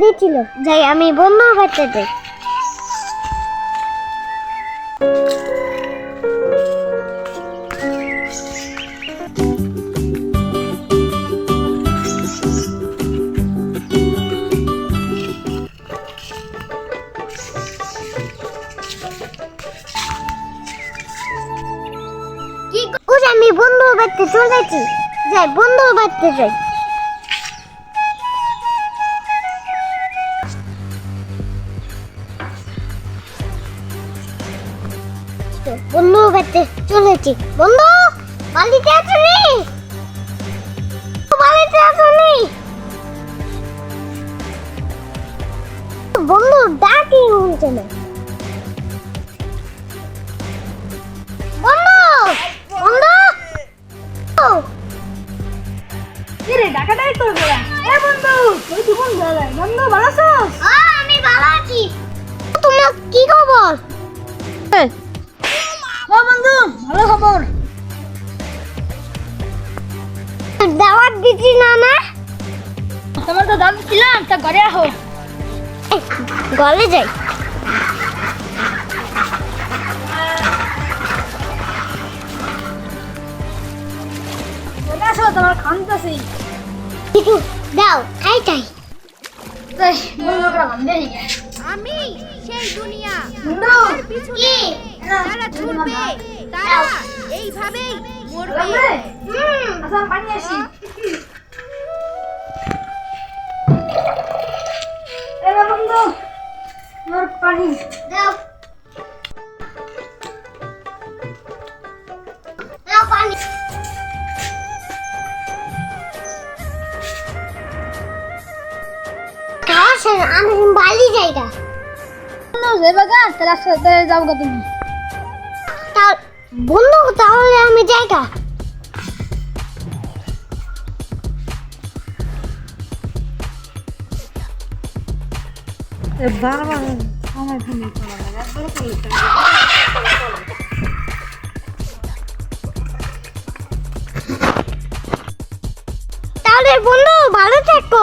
দিছিল যাই আমি বন্ধু বাড়তে যাই। কি ওই আমি বন্ধু বাড়তে চলেছি, যাই বন্ধু বাড়তে যাই। বন্ধু বাড়তে চলেছি। বন্ধু বাড়িতে আছো নি? বাড়িতে আছো নি? বন্ধু ডাকি শুনছে না। বন্ধু বন্ধু কিরে ডাকাডাকি করবে না? এ বন্ধু, তুই কি বন্ধু? বন্ধু ভালো আছিস? আমি ভালো আছি। তোমার কি খবর? ও বন্ধু, ভালো খবর। দাওয়াত দিছি না না? তোমার তো দাম ছিলাম, তা ঘরে আহো। গলে যাই। ঘরে আসো, তোমার খানতেছি। কিছু দাও খাই চাই। বন্ধু ওরা বান্ধে গিয়ে আমি সেই দুনিয়া বন্ধু পিছনে কি? যারা ছুটবে তারা এইভাবেই মরবে। আচ্ছা পানি আসি। এ বন্ধু, মোর পানি দাও দাও পানি। খাওয়া শেষ, আমি বালি যাইগা। বন্ধু যাইবা গা, তাহলে সাথে যাও গা তুমি। বন্ধু তাহলে আমি যাইগা। বারবার সময় ফোন করা লাগে, একবার করি। তাহলে বন্ধু ভালো থেকো।